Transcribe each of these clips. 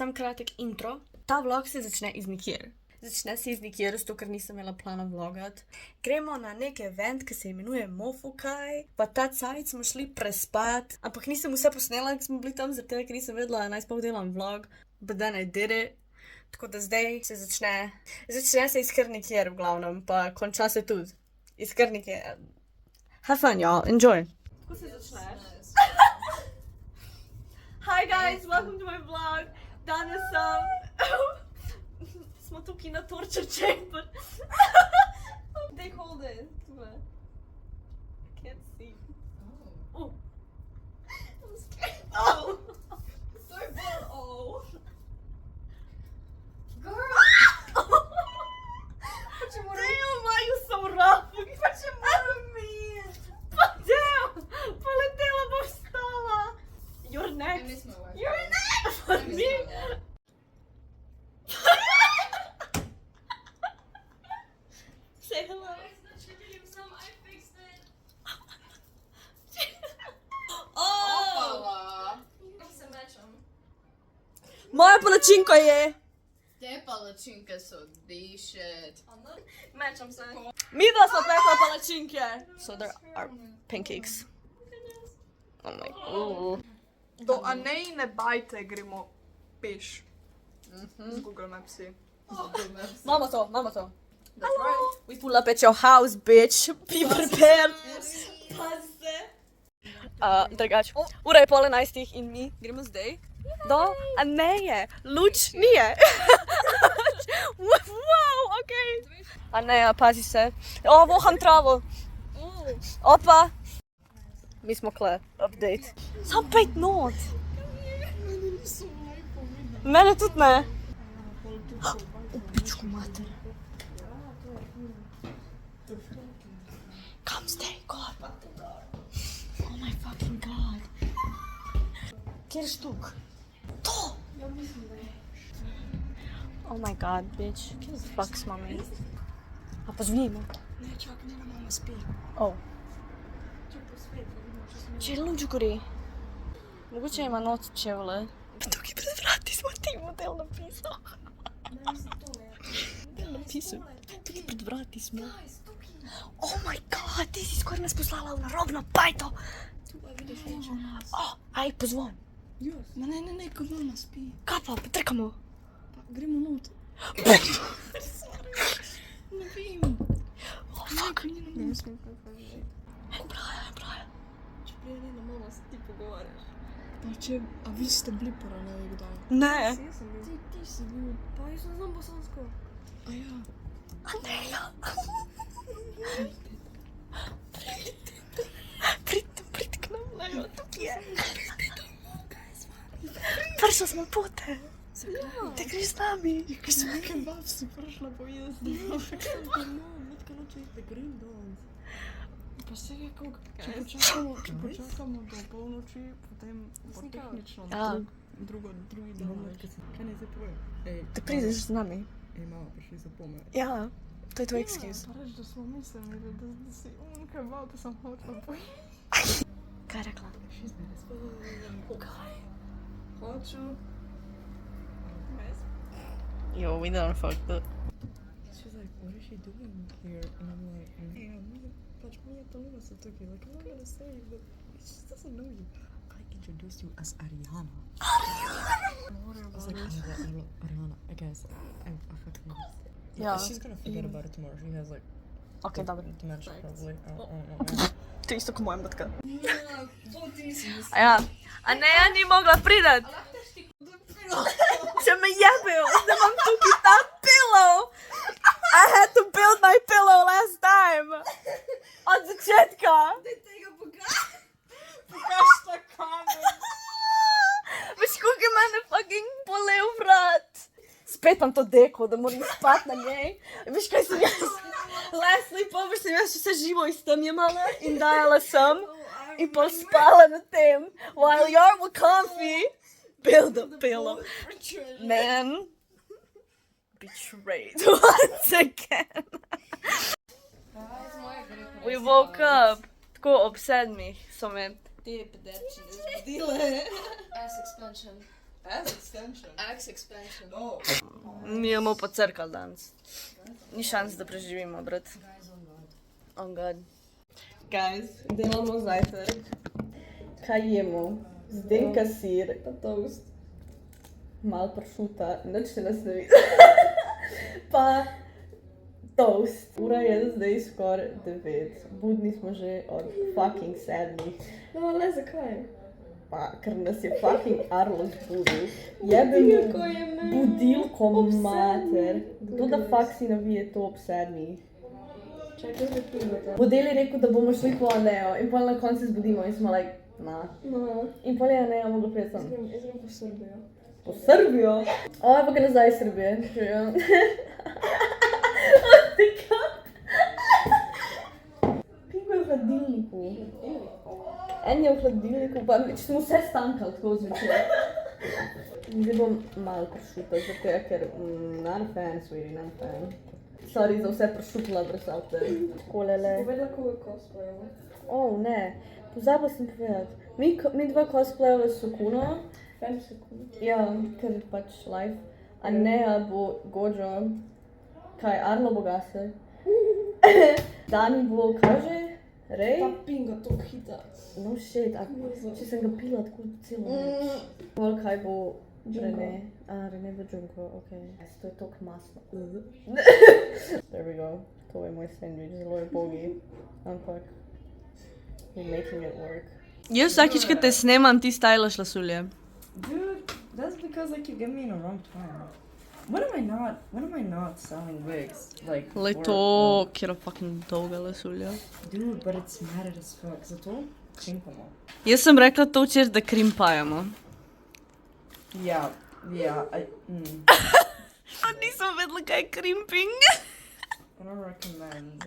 Sam kratek intro. Ta vlog se začne iz nikjer. Začne se iz nikjer, zato ker nisem imela plana vlogat. Gremo na nek event, ki se imenuje Mofokaj, pa ta cajt smo šli prespat, ampak nisem vse posnela, ker smo bili tam, zaradi tega, ker nisem vedela, naj sploh delam vlog, but then I did it. Tako da zdaj se začne se iz kar nikjer v glavnem, pa konča se tudi iz kar nikjer. Have fun, y'all, enjoy. Kako se začneš? Hi guys, welcome to my vlog. Danes smo tukaj na torture chamber. They hold it. I can't see. Oh. I'm scared. Oh. Sorry, but oh. Girl. Damn, why are you so rough? Почему me? Damn, полетела бы встала. You're next. I miss my wife. You're next for I miss me. my wife. Say hello. Oh! Opala. Moja palačinka je. Te palačinke so dišet. Mečam se. Mi dva smo pekla palačinke. So there are pancakes. Oh my god. Do Anejne bajte gremo peš. Z Google Mapsi. Mama to. Hello. We pull up at your house, bitch. Be prepared. Pazite. Drugač, ura je 10:30 in mi gremo zdaj do Aneje. Luč nije. Wow, okej. Aneja, pazi se. O, voham travo. Opa. Mi smo kle, update. Sam 5 not. Mene tudi ne. O, pičku mater. Kam zdaj, God? Oh my fucking God. Kjer štuk? To! Oh my God, bitch. Kjer the fuck smo mi? A pozvnimo. Ne, čakaj, njena mama spi. Oh. Če je luč gori. Mogoče ima noc čevle. Pa tukaj pred vrati smo ti model napisal. Model napisal. Tukaj pred vrati smo. Oh my God, ti si skoraj nas poslala v narobno bajto. Oh, aj, pozvon. Ma ne, ko mama spi. Kaj pa, potrkamo. Pa gremo not. Ne vem. Oh, fuck. Ne smem pokazati. Braja. Če prije njena mama se ti pogovarjaš. Pa če, a vi ste bili paraleli kdaj? Ne. Jaz sem bil. Ti si bil. Pa jaz ne znam bosansko. A ja. Aneja. Prid k nam, Lejo, tukaj je. Prišla smo pote. Te greš z nami. Ker sem kebab si prišla pojesti. Netka noče da grem danes. Pa se je kako, če počakamo do polnoči, potem bo tehnično drugi dan. Kaj ne zdaj povem? Te prideš z nami. Mama, prišli so po me. Ja, to je tvoj excuse. Pa reč, da smo mislili, da si kebab, da sem hotela pojesti. Kaj je rekla? Kaj? Hoču. Yo, we done fucked up. She's like, what is she doing here? And I'm like, pač Mia Paloma so tukaj. Like, I'm not gonna say, but she doesn't know you. I introduced you as Ariana. I was like, Ariana, I guess. I fucking know. Yeah. She's gonna forget about it tomorrow. She has like Okay, dobro. dementia probably. I don't know. To je isto ko moja matka. A ja, Aneja ni mogla priti. Če me jebejo, zdaj imam tukaj ta pillow. I had to build my pillow last time. Od začetka. Daj tega pokaž ta kamen. Veš, koliko je mene fucking bolel vrat. Spet imam to deko, da moram spati na njej. Veš, kaj sem jaz? Last sleepover sem jaz vse živo iz tam jemala in dajala sem. In pol spala na tem. While you're with comfy. Build a pillow. Man. Betrayed once again. We woke up. Tako ob 7 so me te pederčine zbudile. Ass expansion. Ass extension. Axe expansion. Oh. Mi imamo pa crkal danes. Ni šans, da preživimo, brat. On God. Guys, delamo zajtrk. Kaj jemo? Zdenka sir, pa toast. Mal pršuta, nič se nas ne vidi. Pa toast. Ura je zdaj skoraj 9. Budni smo že od fucking 7. No, ale zakaj? Pa, ker nas je fucking Arlo zbudil. Jebe mi budilko mater. Kdo da fuck si navije to ob 7? Čakaj, da pivata. Model je rekel, da bomo šli po Anejo in pol na koncu se zbudimo in smo like, na. No, In pol je Aneja mogla priti sem. jaz grem po Srbijo. Po Srbijo? O, evo ga nazaj iz Srbije. Živijo. Pivo je v hladilniku. En je v hladilniku, pa smo vse stankali tako zvečer. Zdaj bom malo pršuta, zato je, ker not a fan, sweetie, not a fan. Sorry za vse pršutla brezavte. Kolele. Povedala, koga cosplayamo. Oh, ne. Pozabila sem povedati. Mi dva cosplayava s Sukuno. Fan sekund. Ja, ker je pač live. Aneja bo Gojo. Kaj, Arlo bo Gase. Dani bo, kaže? Rej? Ta pinga tok hita. No shit, če sem ga pila tako celo noč. Pol kaj bo Rene? Rene bo Junko, okej. To je tok masno. There we go. To je moj sandwich, zelo je bogi. Ampak, we're making it work. Jaz vsakič, ko te snemam, ti stylaš lasulje. Dude, that's because like you get me in a wrong time. When am I not selling wigs? Like Le or- to, kjera fucking dolga lasulja. Dude, but it's matted as fuck. Zato krimpamo. Jaz sem rekla to včeraj, da krimpajamo. Yeah. Nisem vedela, kaj je krimping. I don't recommend.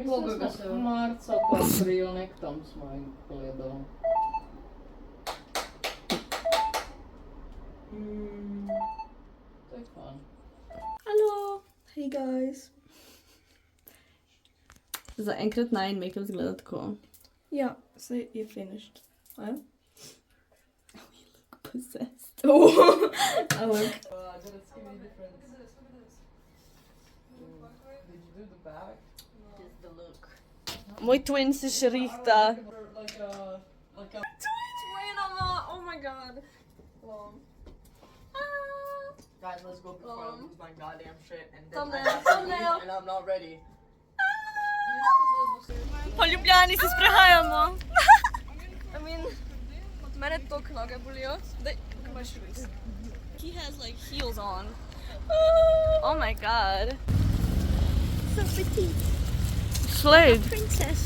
Koga ga se v marca pa prilnek, tam smo jim gledali. To je fun. Hello, hey guys. Za enkrat najin make-up zgleda tako. Ja, saj je finished. A? Oh, you look possessed. Oh, I look. Did it see any difference? Did you do the back? Just the look. Moj twin se še rihta. Like a Twin, oh my god. Long. guys, let's go before I lose my goddamn shit and then Thumbnail, I have to leave thumbnail. and I'm not ready. Po Ljubljani se sprehajamo. I mean, mene tok noge bolijo. Daj, look at my shoes. He has like heels on. Oh my god. So pretty. Slade. Princess.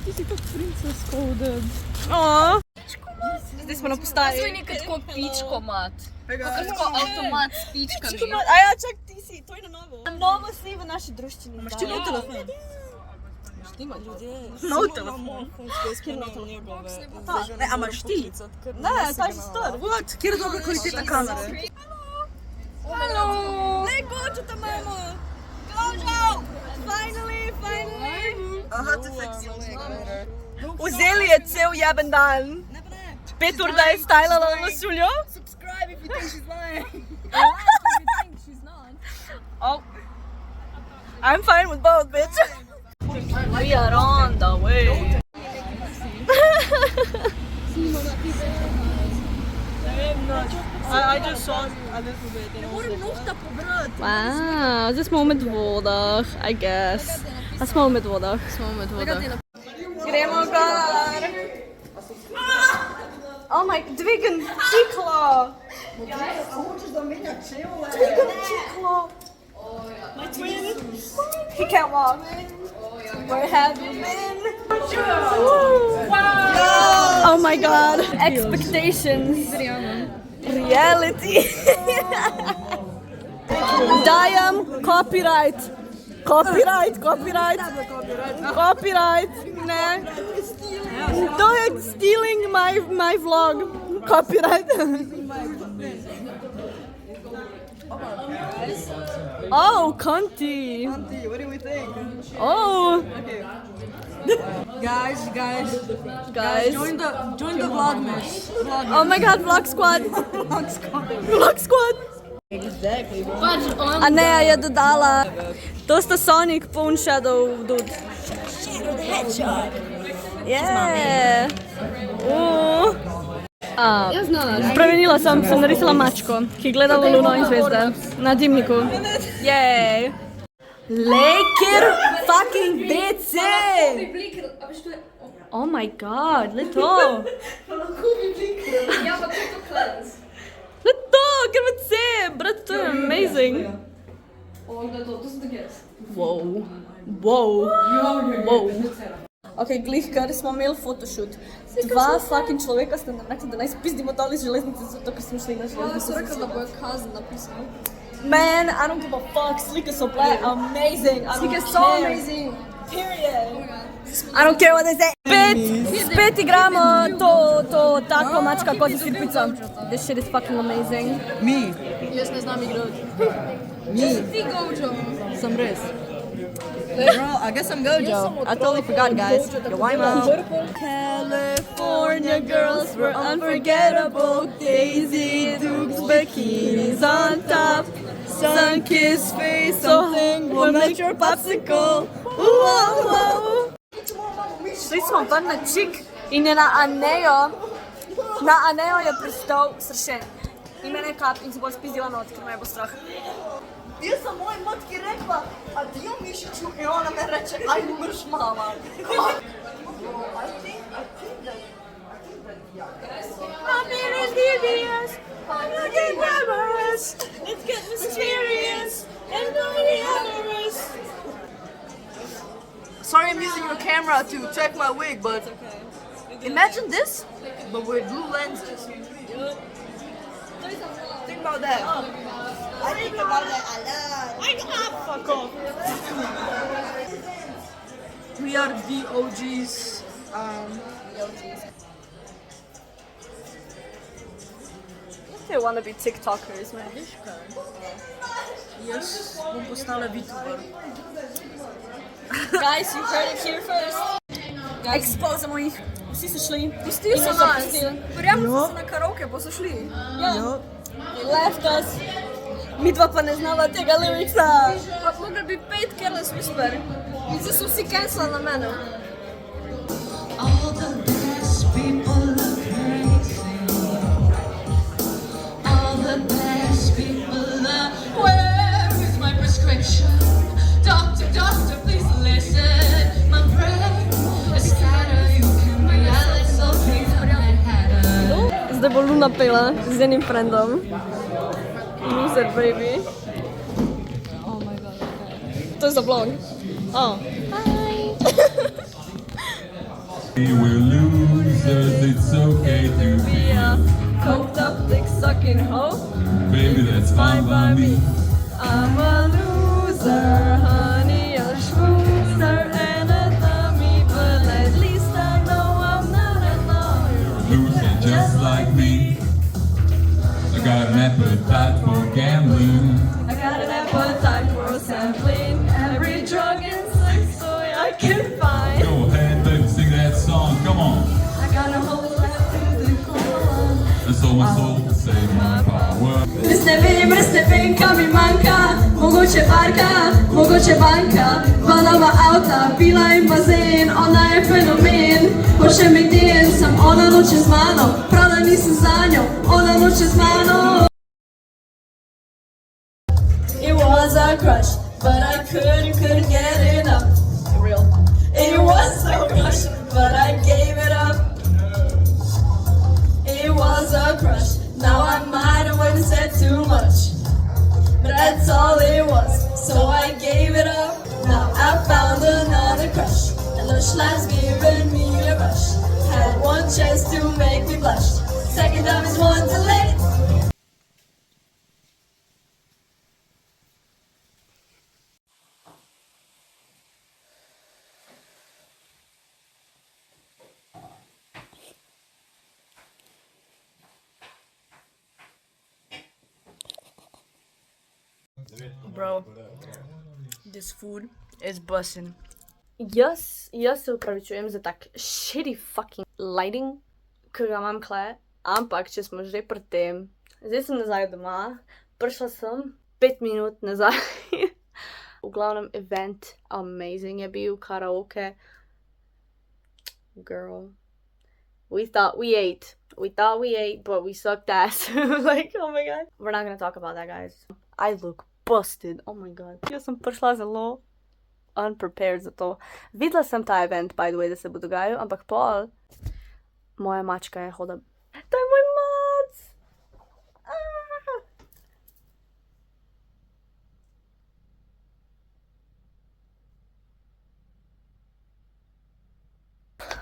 Ti si kot princess coded. Aww. Zdaj smo na postaji. To je nekaj tako pičko mat. Tako avtomat s pičkami. A ja, čak, ti si, to je na novo. Na novo si v naši druščini. Imaš ti nov telefon? Štima ljudje. Nov telefon. Ne, a imaš ti? Ne, ta je star. What? Kjer je dobra kvaliteta kamere? Hello! Ne, Gojo tam imamo! Gojo! Finally! I had to fix this monitor. Vzeli je cel jeben dan. 5 ur da je stylala na lasuljo. Subscribe if you think she's lying. Oh. I'm fine with both, bitch. We are on the way. I just saw a little bit. Wow, zdaj smo v Medvodah, I guess. A smo v Medvodah? Smo med vodah. Gremo gor. Oh my, dvigen ciklo. Dvigen ciklo. My twin. He can't walk. Where have you been? Wow. Oh my god. Expectations. Reality. Dajem copyright. Copyright. Ne. To je stealing my vlog. Copyright. Oh, Conti. What do we think? Oh. Guys, Guys. join the vlogmas. Oh my god, Vlog Squad. Vlog Squad. A Neja je dodala. To sta Sonic Pwn Shadow dude. Yeah. Spremenila sem narisala mačko, ki gleda v luno in zvezde na dimniku. Jej. Leker fucking BC! Oh my god, le to! Le to, ker BC! Brat, to je amazing! Wow. Ok, glih, ker smo imeli photoshoot. Dva fucking človeka sta nam rekli, da naj spizdimo dol iz železnice, zato ker smo šli na železnico. So rekli, da bojo kazen napisali. Man, I don't give a fuck. Slike so bile amazing. Slike so amazing. Period. I don't care what they say. Spet igramo to tako mačka kot je sirpica. This shit is fucking amazing. Me. Jaz ne znam igrati. Me. Ti Gojo. Some risk. Bro, I guess I'm Gojo. I totally forgot, guys. Yawaima. California girls were unforgettable. Daisy Dukes bikinis on top. Sun-kissed face, something will make your popsicle. Wow. Šli smo ven na čik in je na Anejo je pristal sršen. In mene je kap in se bolj spizdila not, ker me je bo strah. Jaz sem moj matki rekla, adijo mišiću in ona me reče, aj umrš mama. I'm mysterious, I'm looking glamorous, it's getting mysterious, and nobody amorous. Sorry I'm using your camera to check my wig, but imagine this, but with blue lenses. Think about that. I think about that a lot. Fuck off. We are the OGs. They want to be TikTokers, man. Yes, bom postala VTuber. Guys, you heard it here first. Exposamo jih. Vsi so šli. Pustili so nas. Verjamem, da so na karaoke, pa so šli. Ja. They left us. Mi dva pa ne znala tega lyricsa. Pa mogli bi pet Careless Whisper. In zdaj so vsi cancel na mene. All the best people look crazy. All the best people look. Where is my prescription? Doctor, doctor, please listen. My brain is scattered. You can be Alice, so please Manhattan. Zdaj bo Luna pela z enim friendom. Loser, baby. Oh my god, okay. To je za vlog. Oh. We're losers, it's okay to be a coked up, dick-sucking hoe. Baby, that's fine by me. I'm a loser, honey, a schmoozer and a dummy, but at least I know I'm not alone. Loser just like me. I got an appetite for gambling. I got an appetite for sampling every drug and sex toy I can find. Go ahead, baby, sing that song, come on. I got a whole lot to the core. I sold my soul to save my power. Mrstepinka mi manjka, mogoče parka, mogoče banka, dva nova avta, pila in bazen, ona je fenomen. Hoče mi den, sem ona noče z mano, prav da nisem za njo, ona noče z mano. It was a crush, but I couldn't get enough. Real. It was a crush, but I gave it up. It was a crush, now I might have said too much. But that's all it was, so I gave it up. Now I found another crush, and Lush Life's giving me a rush. Had one chance to make me blush, second time is one too late. Bro, this food is bussin'. Jaz se upravičujem za tak shitty fucking lighting, ki ga imam kle, ampak če smo že pri tem, zdaj sem nazaj doma, prišla sem 5 minut nazaj. V glavnem event amazing je bil, karaoke. Girl. We thought we ate, but we sucked ass. Like, oh my god. We're not gonna talk about that, guys. I look busted. Oh my god. Jaz sem prišla zelo unprepared za to. Videla sem ta event, by the way, da se bo dogajal, ampak pol moja mačka je hodila. To je moj mac! Ah!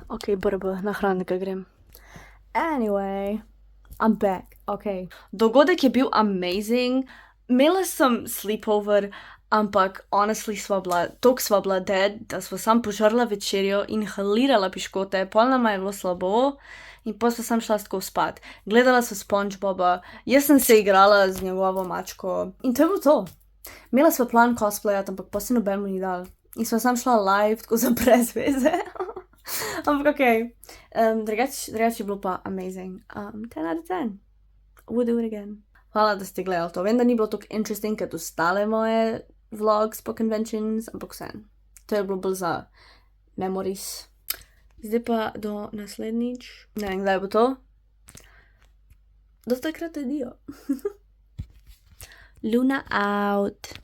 Ok, brb, na hrannika grem. Anyway, I'm back, ok. Dogodek je bil amazing. Imela sem sleepover, ampak honestly sva bila dead, da sva sam požrla večerjo in halirala piškote, pol nama je bilo slabo in pol sva sam šla tako spat. Gledala sva SpongeBoba, jaz sem se igrala z njegovo mačko in to je bilo to. Imela sva plan cosplayat, ampak pa se nobenemu ni dal. In sva sam šla live, tako za brez veze. Ampak okej. Drugače je bilo pa amazing. 10 out of 10. Would do it again. Hvala, da ste gledali to. Vem, da ni bilo tako interesting, kot ostale moje vlogs po conventions, ampak vseeno. To je bilo bolj za memories. Zdaj pa do naslednjič. Ne vem, kdaj bo to. Do takrat adijo. Luna out.